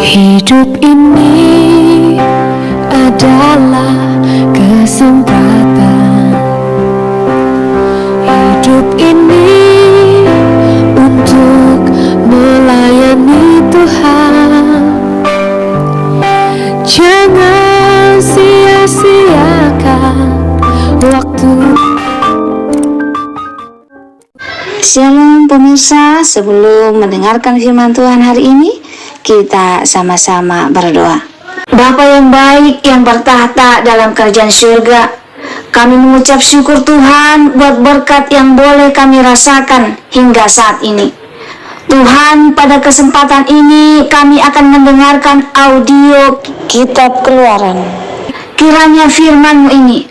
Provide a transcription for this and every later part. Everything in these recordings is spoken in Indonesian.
Hidup ini adalah kesempatan. Hidup ini untuk melayani Tuhan. Jangan sia-siakan waktu. Shalom pemirsa, sebelum mendengarkan firman Tuhan hari ini, kita sama-sama berdoa. Bapa yang baik yang bertahta dalam kerajaan surga, kami mengucap syukur Tuhan buat berkat yang boleh kami rasakan hingga saat ini. Tuhan, pada kesempatan ini kami akan mendengarkan audio kitab Keluaran. Kiranya firman-Mu ini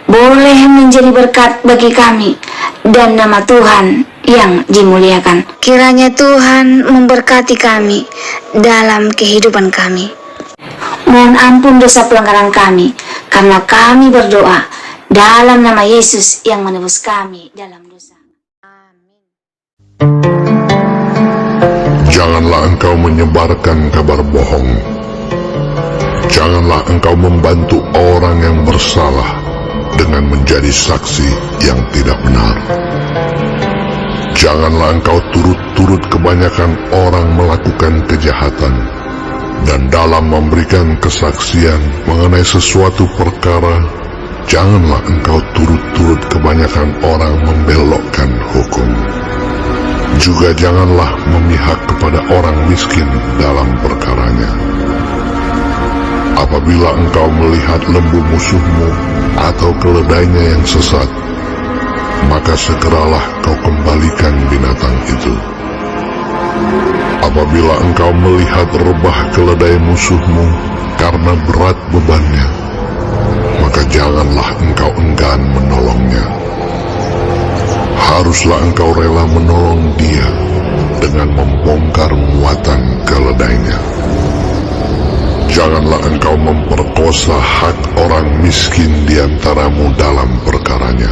boleh menjadi berkat bagi kami dan nama Tuhan yang dimuliakan. Kiranya Tuhan memberkati kami dalam kehidupan kami. Mohon ampun dosa pelanggaran kami, karena kami berdoa dalam nama Yesus yang menebus kami dalam dosa. Amin. Janganlah engkau menyebarkan kabar bohong. Janganlah engkau membantu orang yang bersalah dengan menjadi saksi yang tidak benar. Janganlah engkau turut-turut kebanyakan orang melakukan kejahatan, dan dalam memberikan kesaksian mengenai sesuatu perkara, janganlah engkau turut-turut kebanyakan orang membelokkan hukum. Juga janganlah memihak kepada orang miskin dalam perkaranya. Apabila engkau melihat lembu musuhmu atau keledainya yang sesat, maka segeralah kau kembalikan binatang itu. Apabila engkau melihat rebah keledai musuhmu karena berat bebannya, maka janganlah engkau enggan menolongnya. Haruslah engkau rela menolong dia dengan membongkar muatan keledainya. Janganlah engkau memperkosa hak orang miskin di antaramu dalam perkaranya.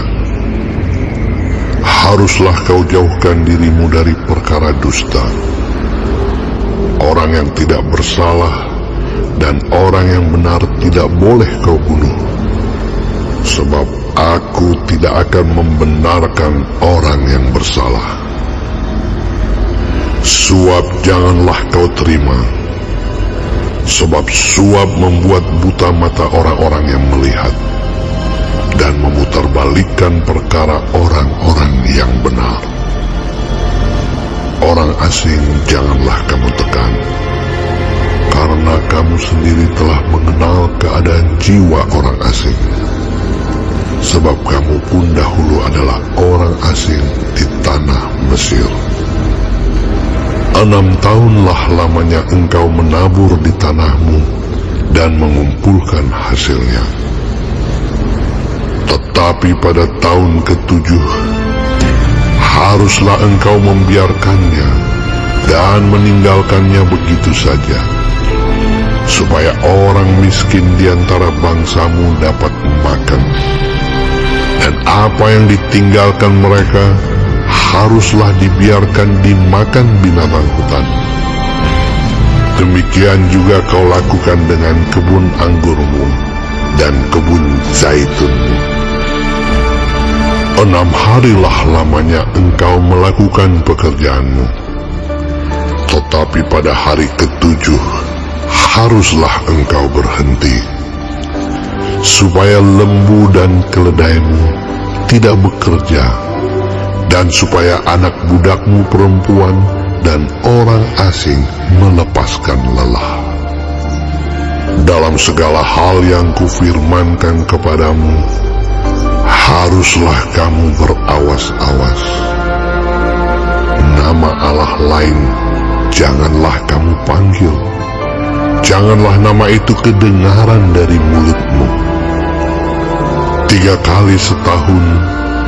Haruslah kau jauhkan dirimu dari perkara dusta. Orang yang tidak bersalah dan orang yang benar tidak boleh kau bunuh. Sebab aku tidak akan membenarkan orang yang bersalah. Suap janganlah kau terima, sebab suap membuat buta mata orang-orang yang melihat dan memutarbalikkan perkara orang-orang yang benar. Orang asing janganlah kamu tekan, karena kamu sendiri telah mengenal keadaan jiwa orang asing. Sebab kamu pun dahulu adalah orang asing di tanah Mesir. 6 tahunlah lamanya engkau menabur di tanahmu dan mengumpulkan hasilnya. Tetapi pada tahun ke-7 haruslah engkau membiarkannya dan meninggalkannya begitu saja, supaya orang miskin di antara bangsamu dapat makan. Dan apa yang ditinggalkan mereka haruslah dibiarkan dimakan binatang hutan. Demikian juga kau lakukan dengan kebun anggurmu dan kebun zaitunmu. 6 harilah lamanya engkau melakukan pekerjaanmu. Tetapi pada hari ke-7 haruslah engkau berhenti, supaya lembu dan keledaimu tidak bekerja, dan supaya anak budakmu perempuan dan orang asing melepaskan lelah. Dalam segala hal yang kufirmankan kepadamu, haruslah kamu berawas-awas. Nama Allah lain janganlah kamu panggil. Janganlah nama itu kedengaran dari mulutmu. 3 kali setahun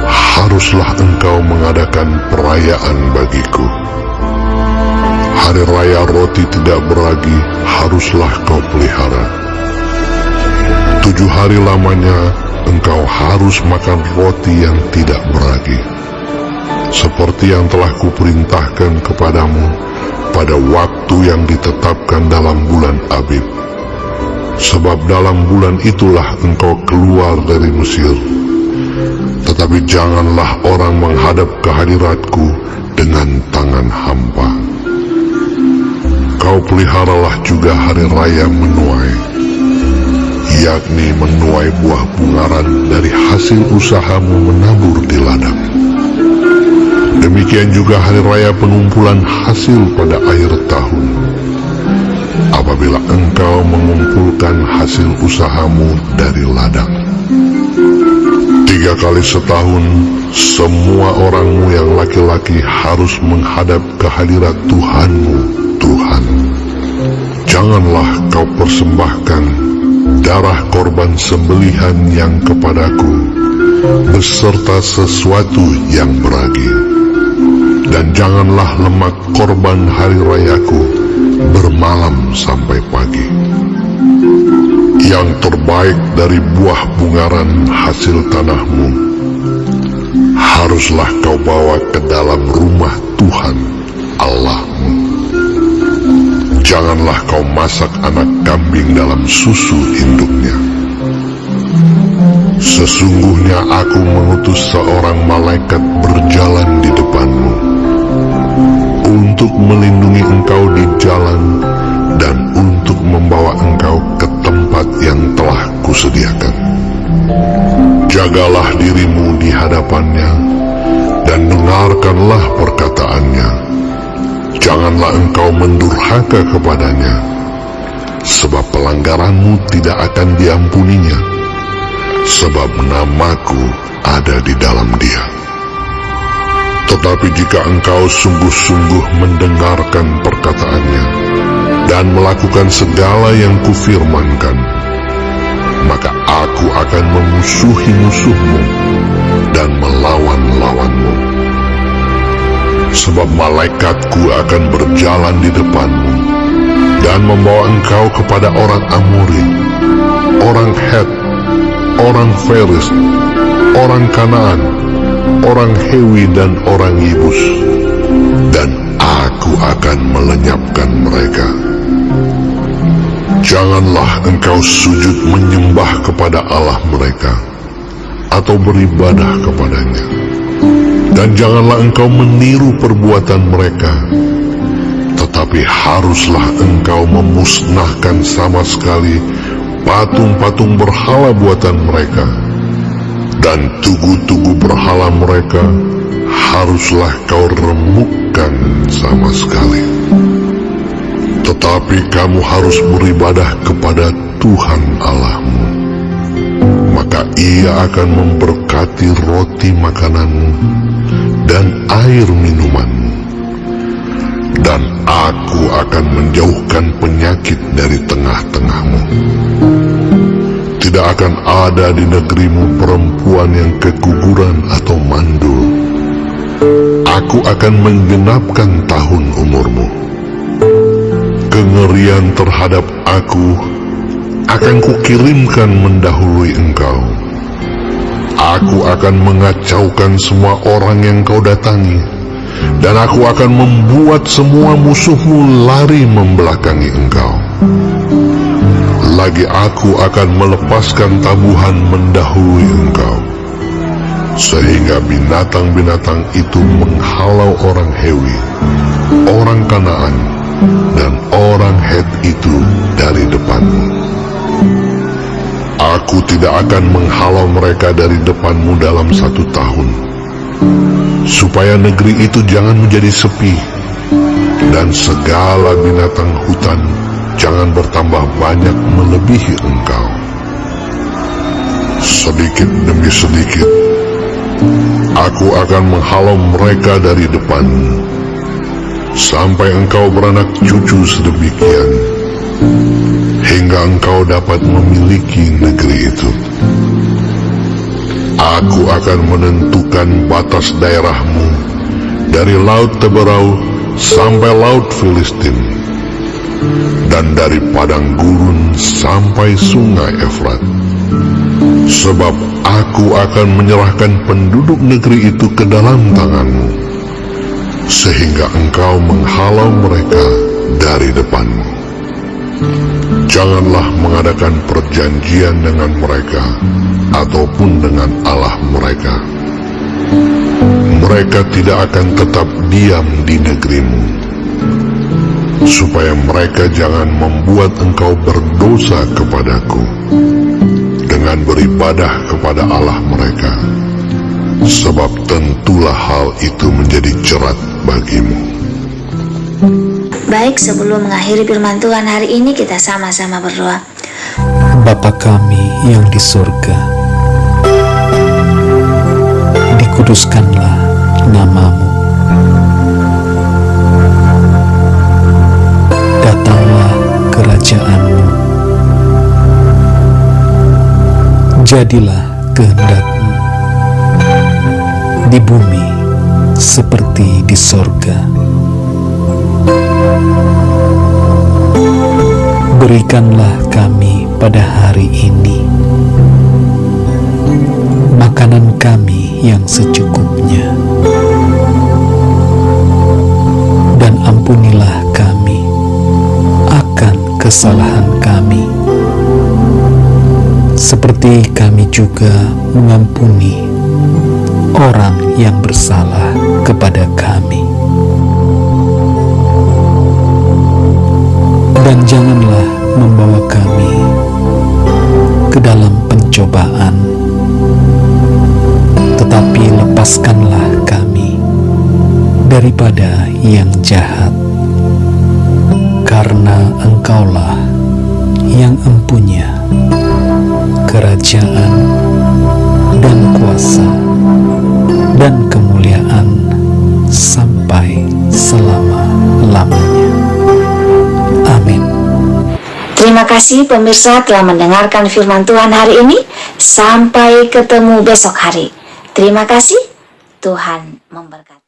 haruslah engkau mengadakan perayaan bagiku. Hari raya roti tidak beragi haruslah kau pelihara. 7 hari lamanya engkau harus makan roti yang tidak beragi, seperti yang telah kuperintahkan kepadamu pada waktu yang ditetapkan dalam bulan Abib. Sebab dalam bulan itulah engkau keluar dari Mesir. Tetapi janganlah orang menghadap ke hadiratku dengan tangan hampa. Kau peliharalah juga hari raya menuai, yakni menuai buah bungaran dari hasil usahamu menabur di ladang. Demikian juga hari raya pengumpulan hasil pada akhir tahun, apabila engkau mengumpulkan hasil usahamu dari ladang. 3 kali setahun, semua orangmu yang laki-laki harus menghadap ke hadirat Tuhanmu, Tuhan. Janganlah kau persembahkan darah korban sembelihan yang kepadaku beserta sesuatu yang beragi, dan janganlah lemak korban hari rayaku bermalam sampai pagi. Yang terbaik dari buah bungaran hasil tanahmu haruslah kau bawa ke dalam rumah Tuhan Allahmu. Janganlah kau masak anak kambing dalam susu induknya. Sesungguhnya aku mengutus seorang malaikat berjalan di depanmu untuk melindungi engkau di jalan dan untuk membawa engkau ke tempat yang telah kusediakan. Jagalah dirimu di hadapannya dan dengarkanlah perkataannya. Janganlah engkau mendurhaka kepadanya, sebab pelanggaranmu tidak akan diampuninya, sebab namaku ada di dalam dia. Tetapi jika engkau sungguh-sungguh mendengarkan perkataannya dan melakukan segala yang kufirmankan, maka aku akan memusuhi musuhmu dan melawan-lawanmu. Sebab malaikatku akan berjalan di depanmu dan membawa engkau kepada orang Amori, orang Het, orang Feris, orang Kanaan, orang Hewi dan orang Yebus, dan aku akan melenyapkan mereka. Janganlah engkau sujud menyembah kepada Allah mereka atau beribadah kepadanya, dan janganlah engkau meniru perbuatan mereka, tetapi haruslah engkau memusnahkan sama sekali patung-patung berhala buatan mereka, dan tugu-tugu berhala mereka haruslah kau remukkan sama sekali. Tetapi kamu harus beribadah kepada Tuhan Allahmu, maka Ia akan memberkati roti makananmu dan air minumanmu, dan aku akan menjauhkan penyakit dari tengah-tengahmu. Tidak akan ada di negerimu perempuan yang keguguran atau mandul. Aku akan menggenapkan tahun umurmu. Kengerian terhadap aku akan kukirimkan mendahului engkau. Aku akan mengacaukan semua orang yang kau datangi, dan aku akan membuat semua musuhmu lari membelakangi engkau. Lagi aku akan melepaskan tabuhan mendahului engkau, sehingga binatang-binatang itu menghalau orang Hewi, orang Kanaan, dan orang Het itu dari depanmu. Aku tidak akan menghalau mereka dari depanmu dalam 1 tahun, supaya negeri itu jangan menjadi sepi, dan segala binatang hutan jangan bertambah banyak melebihi engkau. Sedikit demi sedikit, aku akan menghalau mereka dari depanmu, sampai engkau beranak cucu sedemikian, hingga engkau dapat memiliki negeri itu. Aku akan menentukan batas daerahmu dari Laut Teberau sampai Laut Filistin, dan dari padang gurun sampai sungai Efrat. Sebab aku akan menyerahkan penduduk negeri itu ke dalam tanganmu, sehingga engkau menghalau mereka dari depanmu. Janganlah mengadakan perjanjian dengan mereka ataupun dengan Allah mereka. Mereka tidak akan tetap diam di negerimu, supaya mereka jangan membuat engkau berdosa kepadaku dengan beribadah kepada Allah mereka, sebab tentulah hal itu menjadi jerat bagimu. Baik, sebelum mengakhiri firman Tuhan hari ini, kita sama-sama berdoa. Bapa kami yang di surga, dikuduskanlah nama-Mu. Datanglah kerajaan-Mu. Jadilah kehendak-Mu di bumi seperti di sorga. Berikanlah kami pada hari ini makanan kami yang secukupnya, dan ampunilah kami akan kesalahan kami, seperti kami juga mengampuni orang yang bersalah kepada kami. Dan janganlah membawa kami ke dalam pencobaan, tetapi lepaskanlah kami daripada yang jahat, karena Engkaulah yang empunya kerajaan dan kuasa dan kemuliaan sampai selama-lamanya. Amin. Terima kasih pemirsa telah mendengarkan firman Tuhan hari ini. Sampai ketemu besok hari. Terima kasih. Tuhan memberkati.